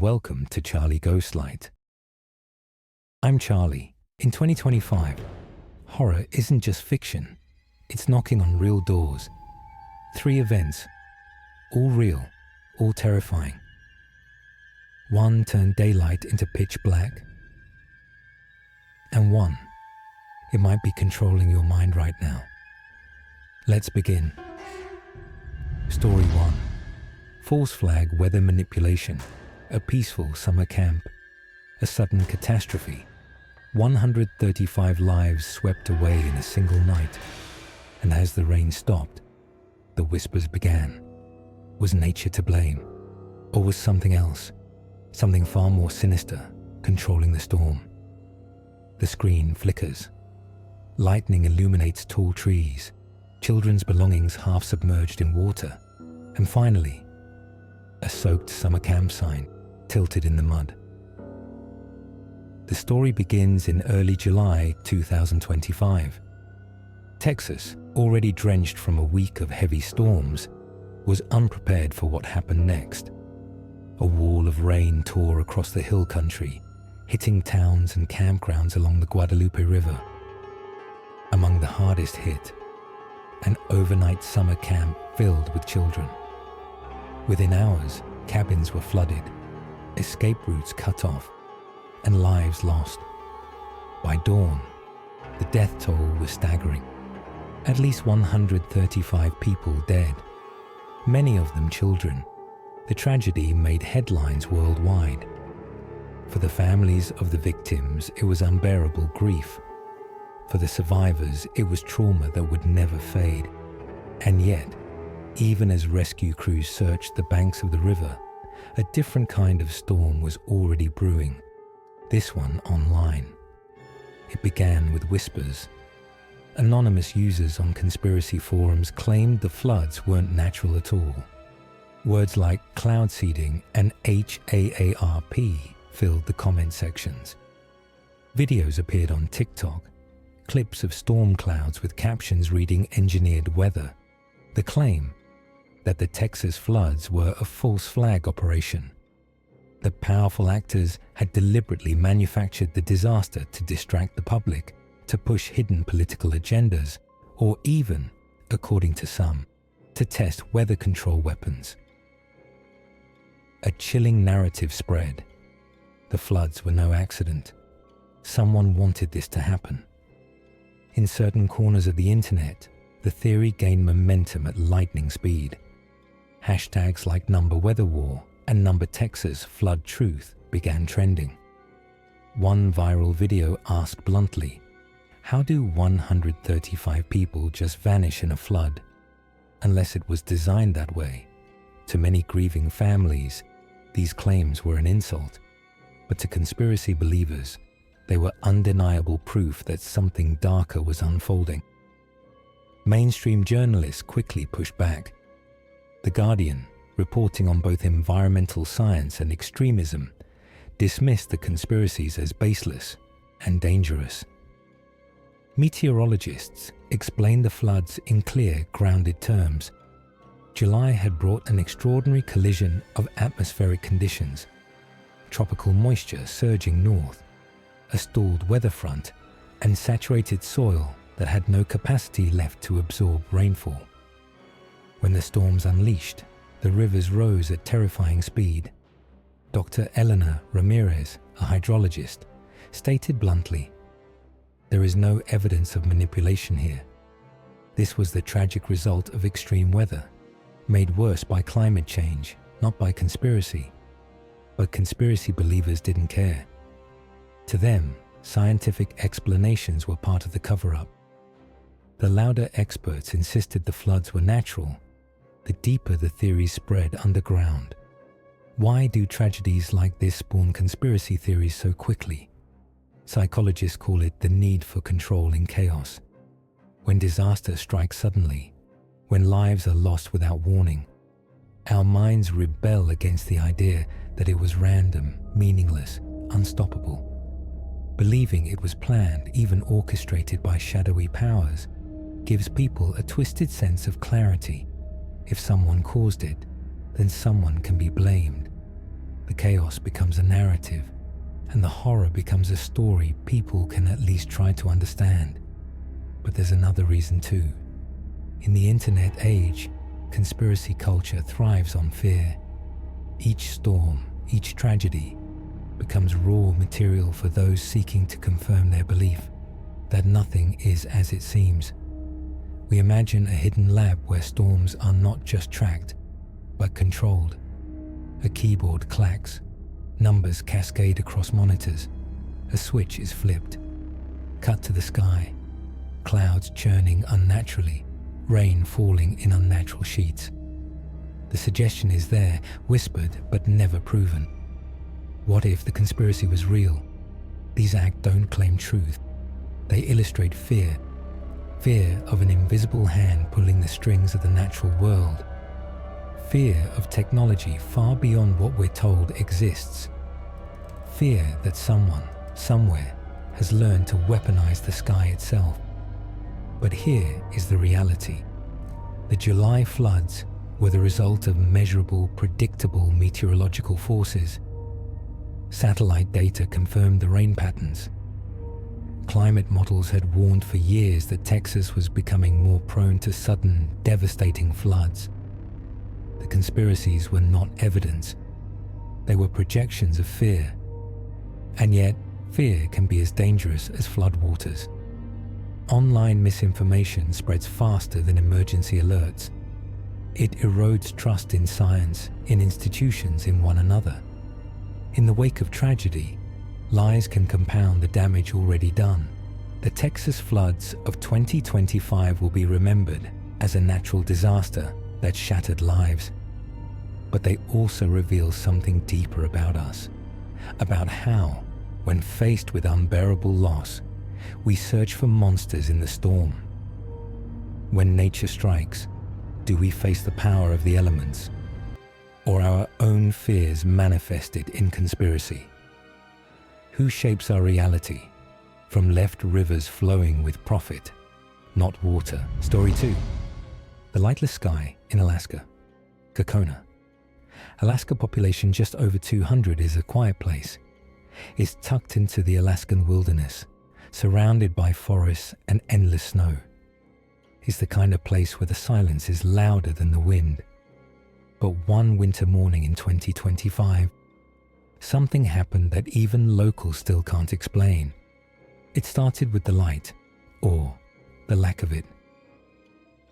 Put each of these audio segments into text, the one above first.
Welcome to Charlie Ghostlight. I'm Charlie. In 2025, horror isn't just fiction, it's knocking on real doors. 3 events, all real, all terrifying. One turned daylight into pitch black, and one, it might be controlling your mind right now. Let's begin. Story 1. False flag weather manipulation. A peaceful summer camp. A sudden catastrophe. 135 lives swept away in a single night. And as the rain stopped, the whispers began. Was nature to blame? Or was something else, something far more sinister, controlling the storm? The screen flickers. Lightning illuminates tall trees, children's belongings half submerged in water, and finally, a soaked summer camp sign tilted in the mud. The story begins in early July 2025. Texas, already drenched from a week of heavy storms, was unprepared for what happened next. A wall of rain tore across the hill country, hitting towns and campgrounds along the Guadalupe River. Among the hardest hit, an overnight summer camp filled with children. Within hours, cabins were flooded, escape routes cut off, and lives lost. By dawn, the death toll was staggering. At least 135 people dead, many of them children. The tragedy made headlines worldwide. For the families of the victims, it was unbearable grief. For the survivors, it was trauma that would never fade. And yet, even as rescue crews searched the banks of the river, a different kind of storm was already brewing, this one online. It began with whispers. Anonymous users on conspiracy forums claimed the floods weren't natural at all. Words like cloud seeding and HAARP filled the comment sections. Videos appeared on TikTok, clips of storm clouds with captions reading engineered weather. The claim that the Texas floods were a false flag operation. The powerful actors had deliberately manufactured the disaster to distract the public, to push hidden political agendas, or even, according to some, to test weather control weapons. A chilling narrative spread. The floods were no accident. Someone wanted this to happen. In certain corners of the internet, the theory gained momentum at lightning speed. Hashtags like #WeatherWar and #Texas Flood Truth began trending. One viral video asked bluntly, how do 135 people just vanish in a flood? Unless it was designed that way. To many grieving families, these claims were an insult, but to conspiracy believers, they were undeniable proof that something darker was unfolding. Mainstream journalists quickly pushed back. The Guardian, reporting on both environmental science and extremism, dismissed the conspiracies as baseless and dangerous. Meteorologists explained the floods in clear, grounded terms. July had brought an extraordinary collision of atmospheric conditions. Tropical moisture surging north, a stalled weather front, and saturated soil that had no capacity left to absorb rainfall. When the storms unleashed, the rivers rose at terrifying speed. Dr. Eleanor Ramirez, a hydrologist, stated bluntly, "There is no evidence of manipulation here. This was the tragic result of extreme weather, made worse by climate change, not by conspiracy." But conspiracy believers didn't care. To them, scientific explanations were part of the cover-up. The louder experts insisted the floods were natural, the deeper the theories spread underground. Why do tragedies like this spawn conspiracy theories so quickly? Psychologists call it the need for control in chaos. When disaster strikes suddenly, when lives are lost without warning, our minds rebel against the idea that it was random, meaningless, unstoppable. Believing it was planned, even orchestrated by shadowy powers, gives people a twisted sense of clarity. If someone caused it, then someone can be blamed. The chaos becomes a narrative, and the horror becomes a story people can at least try to understand. But there's another reason too. In the internet age, conspiracy culture thrives on fear. Each storm, each tragedy, becomes raw material for those seeking to confirm their belief that nothing is as it seems. We imagine a hidden lab where storms are not just tracked, but controlled. A keyboard clacks, numbers cascade across monitors, a switch is flipped. Cut to the sky, clouds churning unnaturally, rain falling in unnatural sheets. The suggestion is there, whispered but never proven. What if the conspiracy was real? These acts don't claim truth. They illustrate fear. Fear of an invisible hand pulling the strings of the natural world. Fear of technology far beyond what we're told exists. Fear that someone, somewhere, has learned to weaponize the sky itself. But here is the reality. The July floods were the result of measurable, predictable meteorological forces. Satellite data confirmed the rain patterns. Climate models had warned for years that Texas was becoming more prone to sudden, devastating floods. The conspiracies were not evidence. They were projections of fear. And yet, fear can be as dangerous as floodwaters. Online misinformation spreads faster than emergency alerts. It erodes trust in science, in institutions, in one another. In the wake of tragedy, lies can compound the damage already done. The Texas floods of 2025 will be remembered as a natural disaster that shattered lives. But they also reveal something deeper about us, about how, when faced with unbearable loss, we search for monsters in the storm. When nature strikes, do we face the power of the elements, or our own fears manifested in conspiracy? Who shapes our reality? From left rivers flowing with profit, not water. Story 2. The lightless sky in Alaska. Gakona. Alaska population just over 200 is a quiet place. It's tucked into the Alaskan wilderness, surrounded by forests and endless snow. It's the kind of place where the silence is louder than the wind. But one winter morning in 2025, something happened that even locals still can't explain. It started with the light, or the lack of it.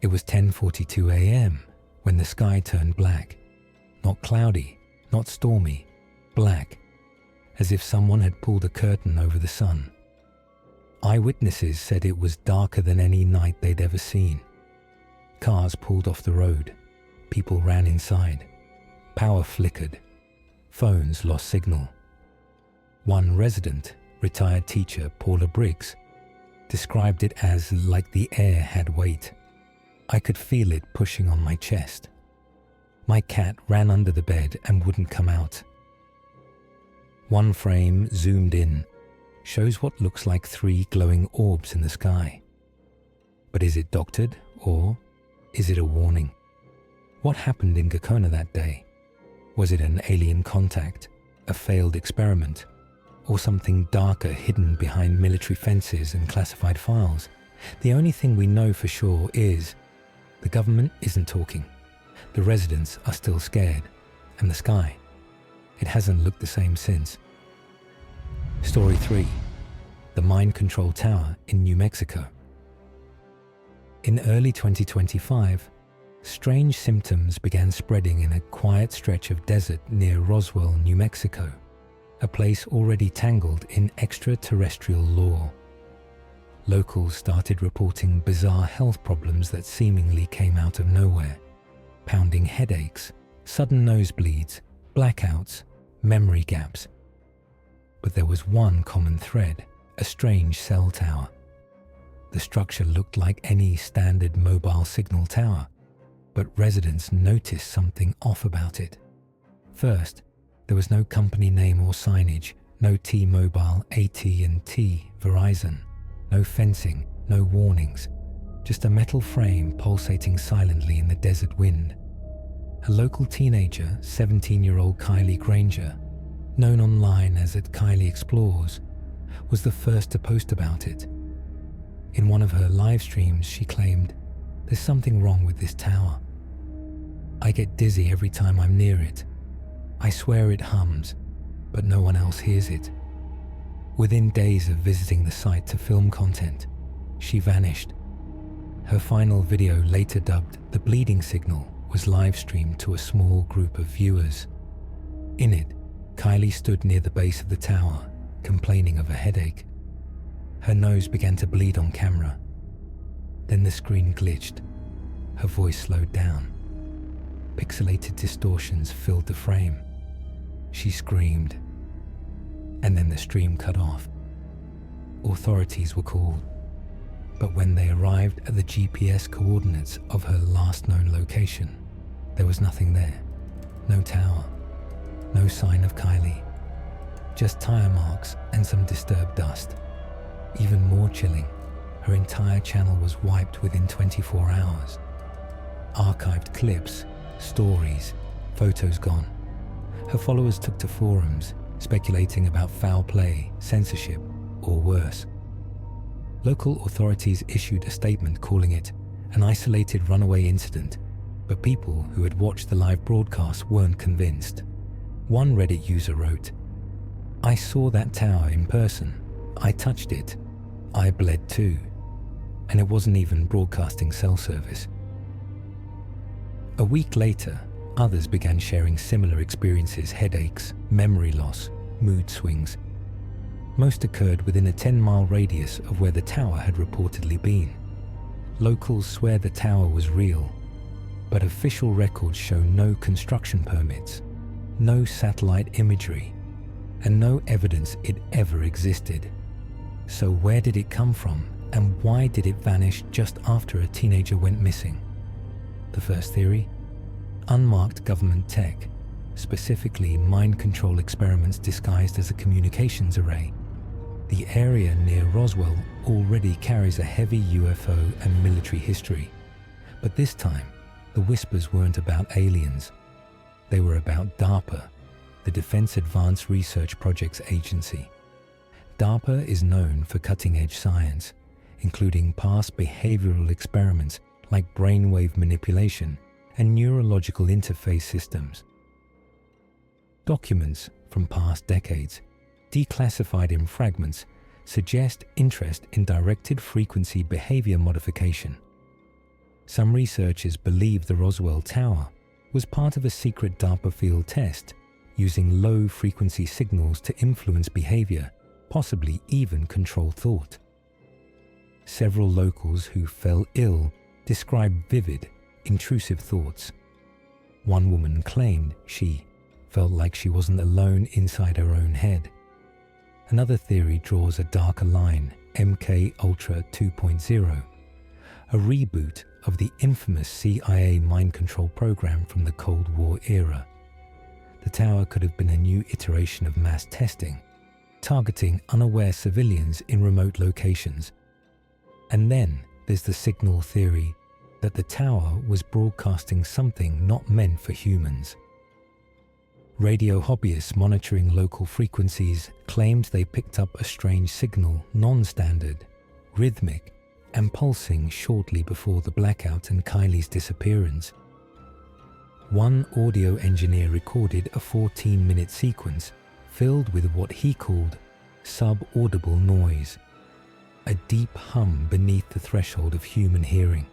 It was 10:42 a.m. when the sky turned black. Not cloudy, not stormy, black, as if someone had pulled a curtain over the sun. Eyewitnesses said it was darker than any night they'd ever seen. Cars pulled off the road. People ran inside. Power flickered. Phones lost signal. One resident, retired teacher Paula Briggs, described it as like the air had weight. I could feel it pushing on my chest. My cat ran under the bed and wouldn't come out. One frame, zoomed in, shows what looks like 3 glowing orbs in the sky. But is it doctored, or is it a warning? What happened in Gakona that day? Was it an alien contact, a failed experiment, or something darker hidden behind military fences and classified files? The only thing we know for sure is the government isn't talking. The residents are still scared. And the sky, it hasn't looked the same since. Story 3. The Mind Control Tower in New Mexico. In early 2025, strange symptoms began spreading in a quiet stretch of desert near Roswell, New Mexico, a place already tangled in extraterrestrial lore. Locals started reporting bizarre health problems that seemingly came out of nowhere. Pounding headaches, sudden nosebleeds, blackouts, memory gaps. But there was one common thread, a strange cell tower. The structure looked like any standard mobile signal tower, but residents noticed something off about it. First, there was no company name or signage, no T-Mobile, AT&T, Verizon, no fencing, no warnings, just a metal frame pulsating silently in the desert wind. A local teenager, 17-year-old Kylie Granger, known online as @Kylie Explores, was the first to post about it. In one of her live streams, she claimed, "There's something wrong with this tower. I get dizzy every time I'm near it. I swear it hums, but no one else hears it." Within days of visiting the site to film content, she vanished. Her final video, later dubbed "The Bleeding Signal," was live-streamed to a small group of viewers. In it, Kylie stood near the base of the tower, complaining of a headache. Her nose began to bleed on camera. Then the screen glitched. Her voice slowed down. Pixelated distortions filled the frame. She screamed. And then the stream cut off. Authorities were called. But when they arrived at the GPS coordinates of her last known location, there was nothing there. No tower. No sign of Kylie. Just tire marks and some disturbed dust. Even more chilling, her entire channel was wiped within 24 hours. Archived clips, stories, photos gone. Her followers took to forums, speculating about foul play, censorship, or worse. Local authorities issued a statement calling it an isolated runaway incident, but people who had watched the live broadcast weren't convinced. One Reddit user wrote, "I saw that tower in person. I touched it. I bled too. And it wasn't even broadcasting cell service." A week later, others began sharing similar experiences: headaches, memory loss, mood swings. Most occurred within a 10-mile radius of where the tower had reportedly been. Locals swear the tower was real, but official records show no construction permits, no satellite imagery, and no evidence it ever existed. So where did it come from, and why did it vanish just after a teenager went missing? The first theory? Unmarked government tech, specifically mind control experiments disguised as a communications array. The area near Roswell already carries a heavy UFO and military history, but this time the whispers weren't about aliens. They were about DARPA, the Defense Advanced Research Projects Agency. DARPA is known for cutting-edge science, including past behavioral experiments like brainwave manipulation and neurological interface systems. Documents from past decades, declassified in fragments, suggest interest in directed frequency behavior modification. Some researchers believe the Roswell Tower was part of a secret DARPA field test, using low-frequency signals to influence behavior, possibly even control thought. Several locals who fell ill described vivid, intrusive thoughts. One woman claimed she felt like she wasn't alone inside her own head. Another theory draws a darker line, MK Ultra 2.0, a reboot of the infamous CIA mind control program from the Cold War era. The tower could have been a new iteration of mass testing, targeting unaware civilians in remote locations. And then there's the signal theory that the tower was broadcasting something not meant for humans. Radio hobbyists monitoring local frequencies claimed they picked up a strange signal, non-standard, rhythmic, and pulsing shortly before the blackout and Kylie's disappearance. One audio engineer recorded a 14-minute sequence filled with what he called sub-audible noise, a deep hum beneath the threshold of human hearing.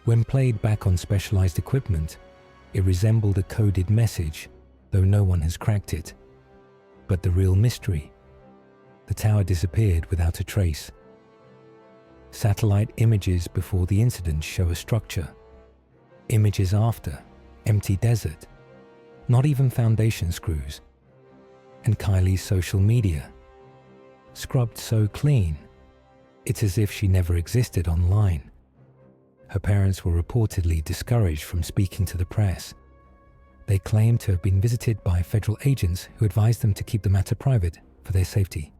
When played back on specialized equipment, it resembled a coded message, though no one has cracked it. But the real mystery? The tower disappeared without a trace. Satellite images before the incident show a structure. Images after, empty desert. Not even foundation screws. And Kylie's social media, scrubbed so clean, it's as if she never existed online. Her parents were reportedly discouraged from speaking to the press. They claimed to have been visited by federal agents who advised them to keep the matter private for their safety.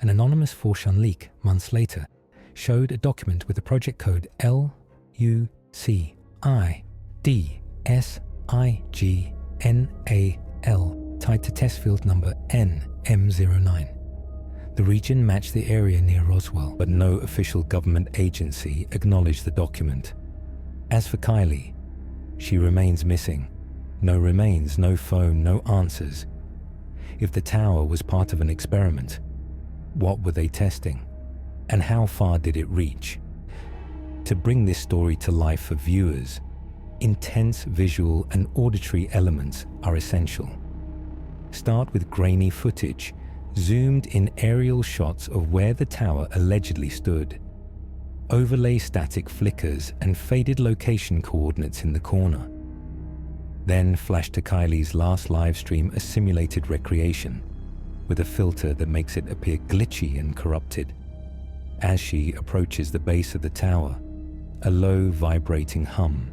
An anonymous Fortran leak months later showed a document with the project code LUCIDSIGNAL tied to test field number NM09. The region matched the area near Roswell, but no official government agency acknowledged the document. As for Kylie, she remains missing. No remains, no phone, no answers. If the tower was part of an experiment, what were they testing? And how far did it reach? To bring this story to life for viewers, intense visual and auditory elements are essential. Start with grainy footage, zoomed in aerial shots of where the tower allegedly stood. Overlay static flickers and faded location coordinates in the corner. Then flash to Kylie's last live stream, a simulated recreation, with a filter that makes it appear glitchy and corrupted. As she approaches the base of the tower, a low vibrating hum.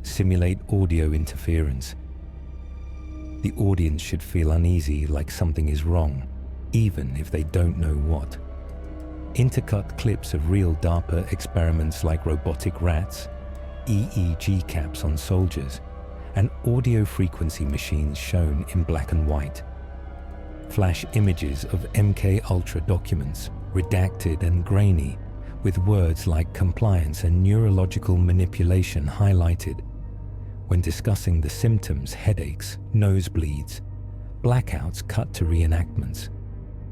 Simulate audio interference. The audience should feel uneasy, like something is wrong, even if they don't know what. Intercut clips of real DARPA experiments like robotic rats, EEG caps on soldiers, and audio frequency machines shown in black and white. Flash images of MK Ultra documents, redacted and grainy, with words like compliance and neurological manipulation highlighted. When discussing the symptoms, headaches, nosebleeds, blackouts cut to reenactments.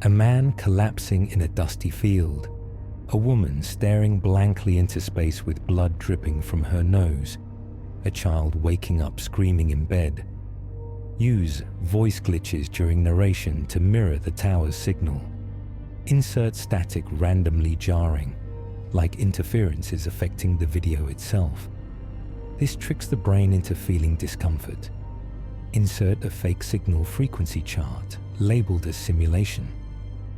A man collapsing in a dusty field. A woman staring blankly into space with blood dripping from her nose. A child waking up screaming in bed. Use voice glitches during narration to mirror the tower's signal. Insert static randomly jarring, like interferences affecting the video itself. This tricks the brain into feeling discomfort. Insert a fake signal frequency chart labeled as simulation,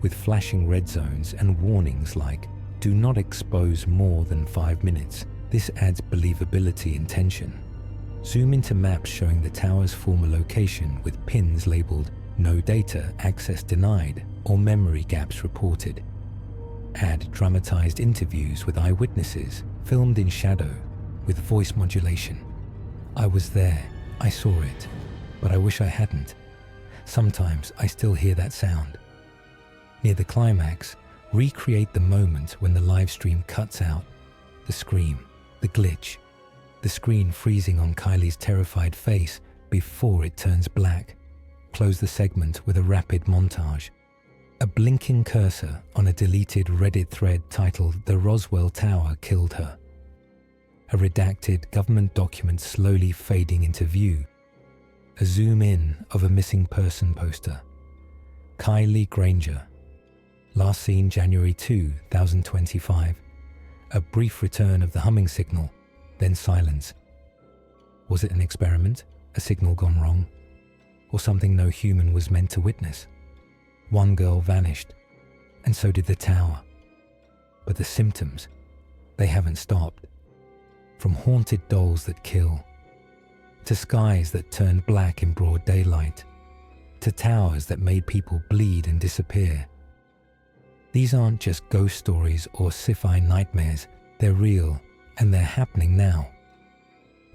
with flashing red zones and warnings like, "Do not expose more than 5 minutes." This adds believability and tension. Zoom into maps showing the tower's former location with pins labeled "No data, access denied," or "Memory gaps reported." Add dramatized interviews with eyewitnesses, filmed in shadow, with voice modulation. "I was there, I saw it, but I wish I hadn't. Sometimes I still hear that sound." Near the climax, recreate the moment when the live stream cuts out. The scream, the glitch, the screen freezing on Kylie's terrified face before it turns black. Close the segment with a rapid montage. A blinking cursor on a deleted Reddit thread titled "The Roswell Tower Killed Her." A redacted government document slowly fading into view. A zoom in of a missing person poster. Kylie Granger. Last seen January 2025. A brief return of the humming signal, then silence. Was it an experiment, a signal gone wrong, or something no human was meant to witness? One girl vanished, and so did the tower. But the symptoms, they haven't stopped. From haunted dolls that kill, to skies that turned black in broad daylight, to towers that made people bleed and disappear. These aren't just ghost stories or sci-fi nightmares, they're real, and they're happening now.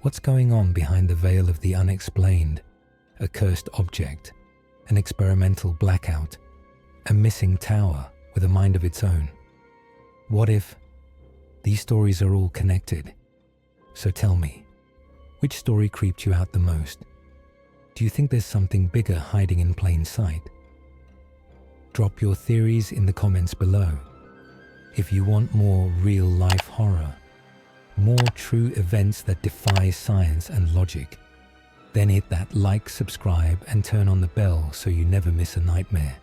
What's going on behind the veil of the unexplained? A cursed object, an experimental blackout, a missing tower with a mind of its own. What if these stories are all connected? So tell me, which story creeped you out the most? Do you think there's something bigger hiding in plain sight? Drop your theories in the comments below. If you want more real-life horror, more true events that defy science and logic, then hit that like, subscribe, and turn on the bell so you never miss a nightmare.